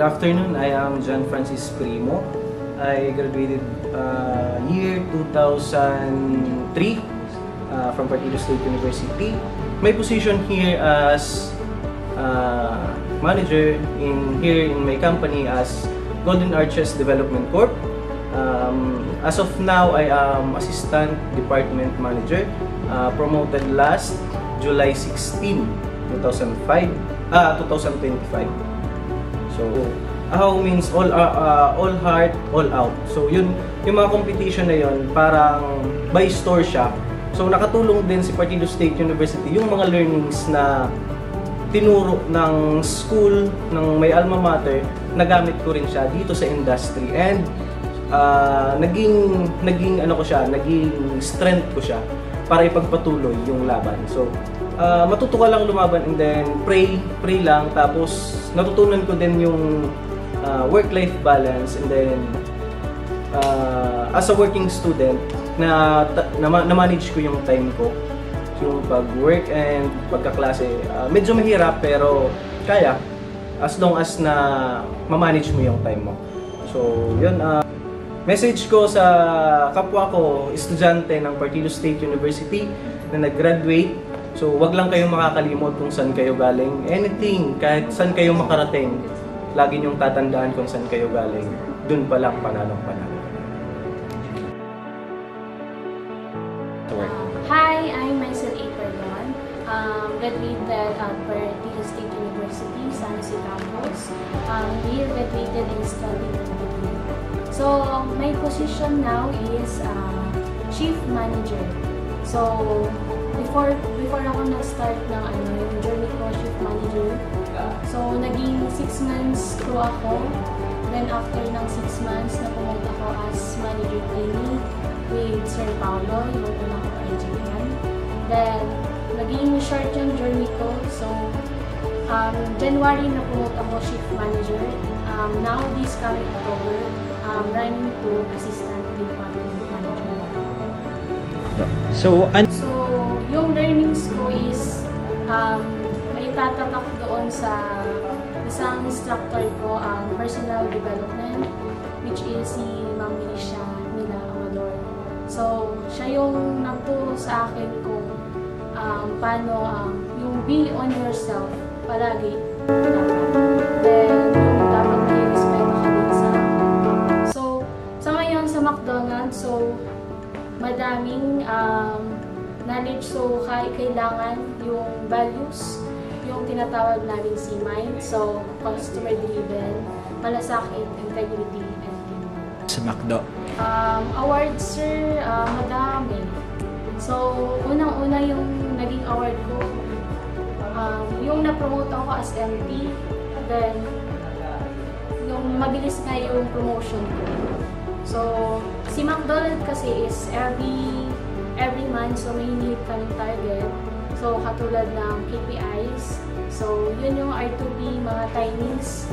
afternoon. I am John Francis Primo. I graduated year 2003 from Partido State University. My position here as manager here in my company as Golden Arches Development Corp. As of now, I am Assistant Department Manager, promoted last July 16, 2025. So, AHAW means all heart, all out. So, yun, yung mga competition na yun, parang by store siya. So, nakatulong din si Partido State University yung mga learnings na tinuro ng school, ng may alma mater, nagamit ko rin siya dito sa industry. And naging strength ko siya para ipagpatuloy yung laban. So, matuto ka lang lumaban and then pray lang. Tapos, natutunan ko din yung work-life balance and then as a working student, na-manage ko yung time ko. Yung pag-work and pagkaklase. Medyo mahirap pero kaya as long as na ma-manage mo yung time mo. So, yun. Message ko sa kapwa ko, estudyante ng Partido State University na nag-graduate. So, wag lang kayong makakalimot kung saan kayo galing. Anything, kahit saan kayo makarating, lagi niyong tatandaan kung saan kayo galing. Dun pa lang panalong panalo. Hi, I'm Maisel A. Perdon. Graduated at Partido State University, San Jose Campus. Here graduated in study degree. So, my position now is Chief Manager. So, before ako nag-start ng yung journey ko, Chief Manager, so naging 6 months crew ako. Then after ng 6 months, na-promote ako as Manager Trainee with Sir Paulo, yung unang ko IGN. Then, naging short yung journey ko. So, January na-promote ako Chief Manager. Now, this coming October, running to Assistant Department Manager. So, yung learnings ko is may tatatak doon sa isang instructor ko, personal development, which is si Ma'am Milicia Mila Amador. So, siya yung nagturo sa akin kung paano yung be on yourself palagi. Then, yung dapat may respeto ka din sa. So, sa ngayon sa McDonald's, so, madaming knowledge. So, kailangan yung values, yung tinatawag namin C-Mind. So, customer-driven, malasakit, integrity, and teamwork. Sa McDo? Awards, sir, madami. So, unang-una yung naging award ko, yung na-promote ako as MD, then, yung mabilis nga yung promotion ko. So, si McDonald's kasi is every month, so may need kaming target. So, katulad ng KPIs. So, yun yung R2P, mga timings.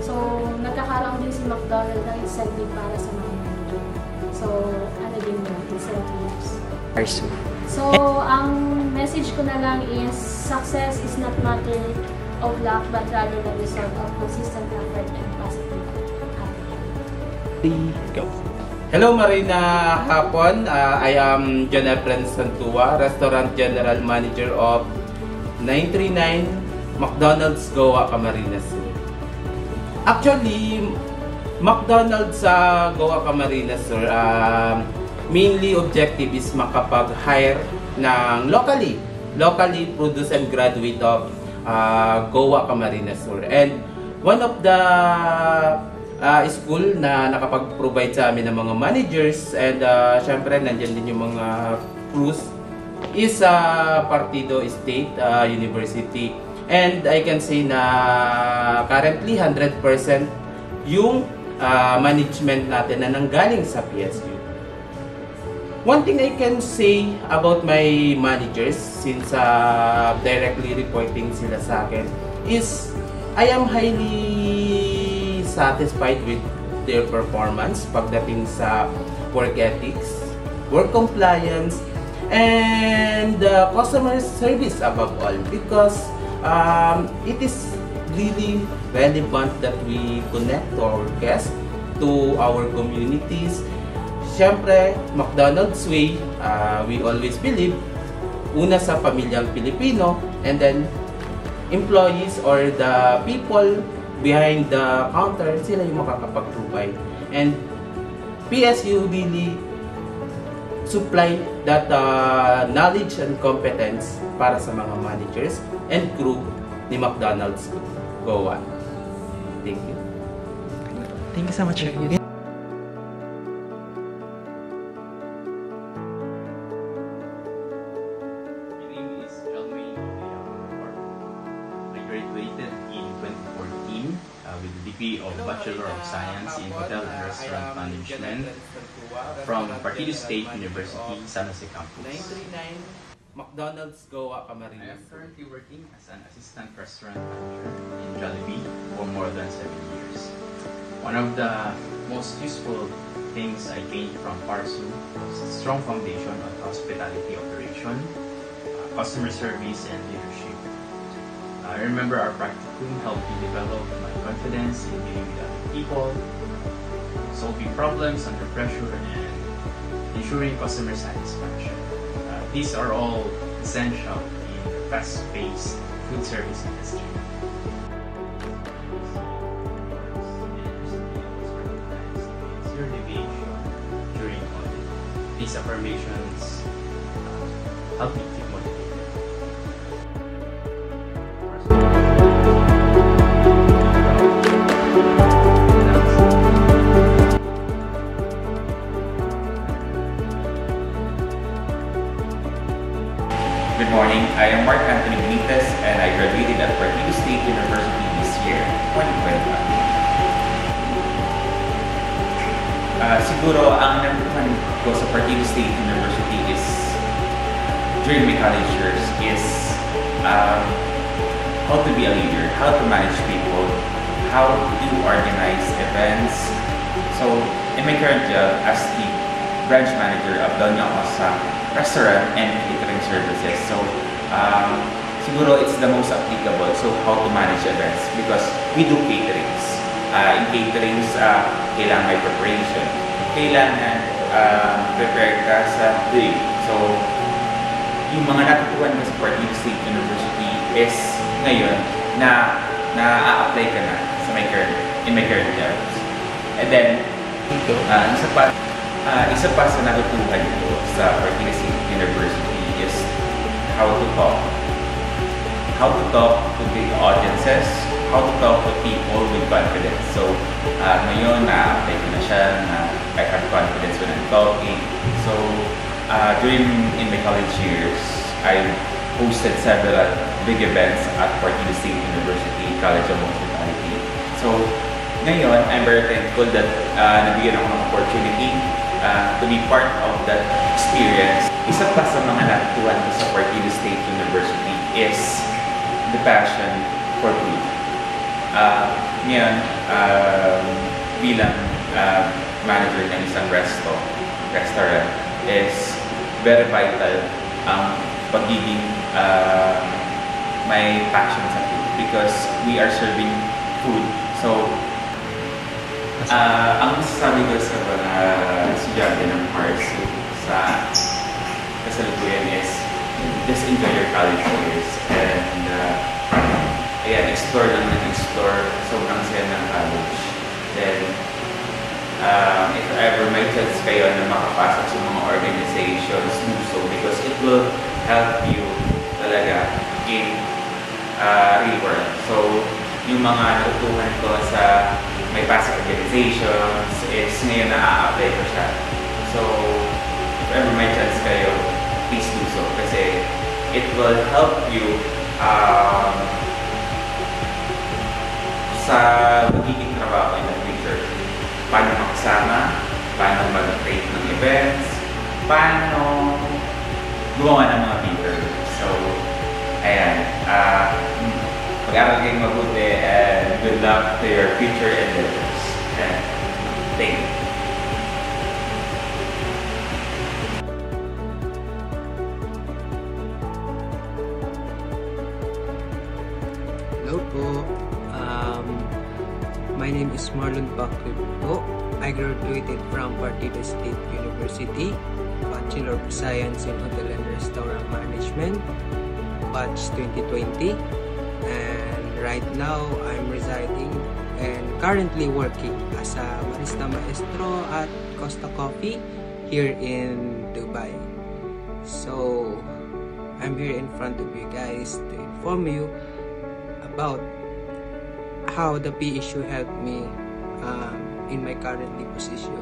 So, nagkakaroon din si McDonald's ng incentive para sa mga manager. So, ano din yun, incentives. So, ang message ko na lang is, success is not matter of luck, but rather the result of consistent effort and positive attitude. Go. Hello Marina, hapon. I am John Efren Santua, Restaurant General Manager of 939 McDonald's Goa, Camarines. Actually, McDonald's sa Goa, Camarines, sir, mainly objective is makapag-hire ng locally produced and graduate of Goa, Camarines, sir. And one of the school na nakapag-provide sa amin ng mga managers and syempre nandyan din yung mga crews is Partido State University. And I can say na currently 100% yung management natin na nanggaling sa PSU. One thing I can say about my managers since directly reporting sila sa akin is I am highly satisfied with their performance pagdating sa work ethics, work compliance, and customer service above all, because it is really relevant that we connect to our guests, to our communities. Siyempre, McDonald's Way, we always believe, una sa pamilyang Pilipino, and then employees or the people behind the counter, sila yung makakapag-provide. And PSU really supply that knowledge and competence para sa mga managers and crew ni McDonald's Goa. Thank you. Thank you so much, sir. My name is Elmaine Odeya. I graduated in 2014 with a degree of Bachelor of Science in Hotel and Restaurant Management from Partido State University, San Jose Campus. 939 McDonald's Goa I Camarines. am currently working as an assistant restaurant manager in Jollibee for more than 7 years. One of the most useful things I gained from Parsu was a strong foundation of hospitality operation, customer service, and leadership. I remember our practicum helped me develop my confidence in dealing with other people, solving problems under pressure, and ensuring customer satisfaction. These are all essential in the fast-paced food service industry. Zero deviation during audit. These affirmations help me keep motivated. Good morning, I am Mark Anthony Benitez and I graduated at Partido State University this year, 2025. Siguro ang natutunan ko sa Partido State University is, during my college years, is how to be a leader, how to manage people, how to organize events. So, in my current job as the branch manager of Doña Osa Restaurant and Catering Services. So, siguro it's the most applicable. So, how to manage events because we do caterings. In caterings, kailangan may preparation. Kailangan prepare ka sa day. So, yung mga natutunan ko sa Partido State University is ngayon na-apply ka na sa in my current jobs. And then, isa pa sa natutunan ko sa Partido State University is how to talk. How to talk to the audiences, how to talk to people with confidence. So, ngayon na-apply ko na siya, I have confidence when I'm talking. So, in my college years, I hosted several big events at Partido State University College of Hospitality. So, ngayon, I'm very thankful that nabigyan ako ng opportunity to be part of that experience. Isa pa sa mga natutunan ko sa Partido State University is the passion for food. Ngayon, bilang manager ng isang restaurant is very vital ang pagiging may passion sa food because we are serving food. So, ang masasabi ko sa mga estudyante ng Parsu sa kasalukuyan is just enjoy your college years and explore lang ng explore. Sobrang saya ng college. Then, if ever may chance kayo na makapasok sa mga organizations, do so because it will help you talaga in real world. So, yung mga natutunan ko sa may pasok organizations is ngayon na-apply ko siya. So, if ever may chance kayo, please do so kasi it will help you sa magiging trabaho in the future. Paano makasama, paano mag-create ng events, paano gumawa ng mga interviews. So, ayan. Mag-aral kayong mabuti and good luck to your future endeavors. And thank you. Hello po. My name is Marlon Pacquiao. I graduated from Partido State University, Bachelor of Science in Hotel and Restaurant Management, batch 2020. And right now, I'm residing and currently working as a barista maestro at Costa Coffee here in Dubai. So, I'm here in front of you guys to inform you about how the PSU helped me in my currently position.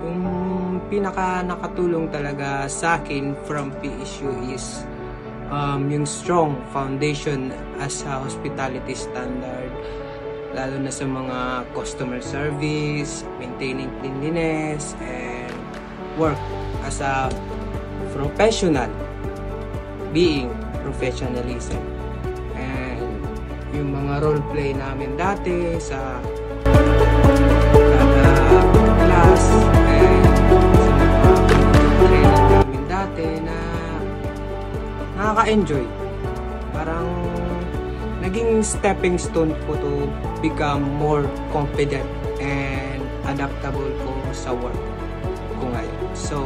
Yung pinaka nakatulong talaga sa akin from PSU is yung strong foundation as a hospitality standard, lalo na sa mga customer service, maintaining cleanliness, and work as a professional, being professionalism. Yung mga role play namin dati sa class and sa mga training namin dati na nakaka-enjoy. Parang naging stepping stone ko to become more confident and adaptable ko sa work ko ngayon. So,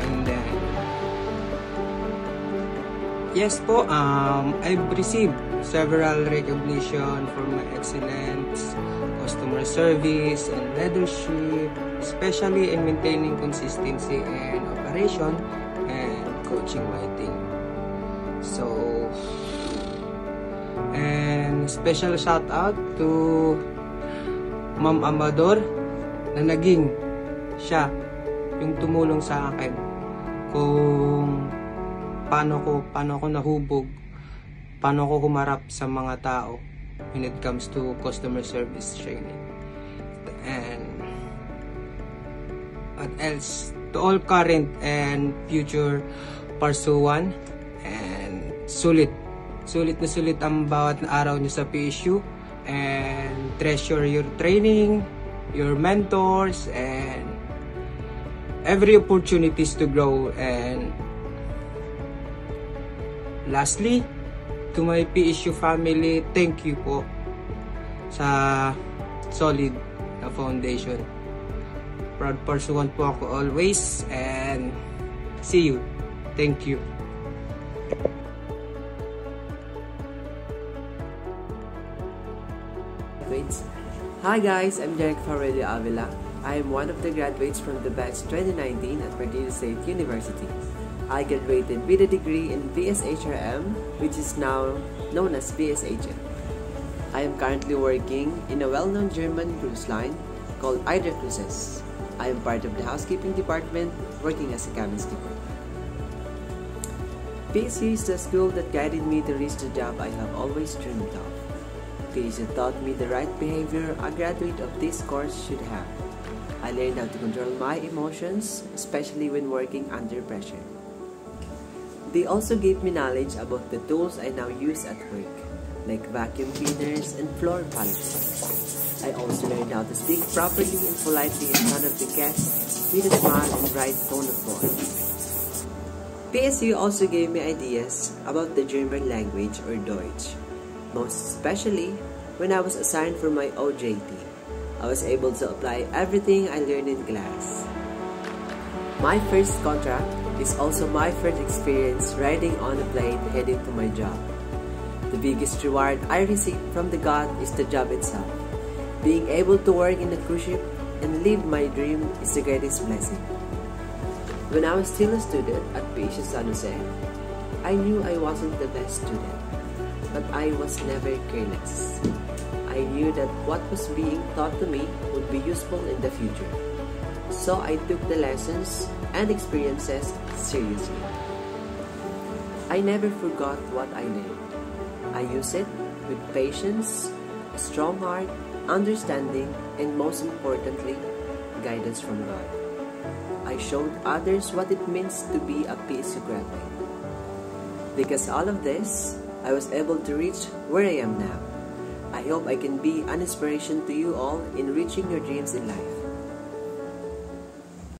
and then yes po, I've received several recognition for my excellence, customer service, and leadership, especially in maintaining consistency and operation and coaching my team. So, and special shout out to Ma'am Amador na naging siya yung tumulong sa akin kung paano ko nahubog, paano ko humarap sa mga tao when it comes to customer service training. And what else? To all current and future pursuant, and sulit na sulit ang bawat araw nyo sa PSU, and treasure your training, your mentors, and every opportunities to grow. And lastly, to my PSU family, thank you po sa solid na foundation. Proud pursuant po ako always, and see you. Thank you. Hi guys, I'm Derek Farelio Avila. I am one of the graduates from the batch 2019 at Partido State University. I graduated with a degree in BSHRM, which is now known as BSHM. I am currently working in a well-known German cruise line called Eider Cruises. I am part of the housekeeping department, working as a cabin skipper. PSU is the school that guided me to reach the job I have always dreamed of. PSU taught me the right behavior a graduate of this course should have. I learned how to control my emotions, especially when working under pressure. They also gave me knowledge about the tools I now use at work, like vacuum cleaners and floor polishers. I also learned how to speak properly and politely in front of the guests with a smile and right tone of voice. PSU also gave me ideas about the German language, or Deutsch, most especially when I was assigned for my OJT. I was able to apply everything I learned in class. My first contract is also my first experience riding on a plane heading to my job. The biggest reward I received from the God is the job itself. Being able to work in a cruise ship and live my dream is the greatest blessing. When I was still a student at PSU San Jose, I knew I wasn't the best student, but I was never careless. I knew that what was being taught to me would be useful in the future. So I took the lessons and experiences seriously. I never forgot what I learned. I use it with patience, a strong heart, understanding, and most importantly, guidance from God. I showed others what it means to be a PSU graduate. Because all of this, I was able to reach where I am now. I hope I can be an inspiration to you all in reaching your dreams in life.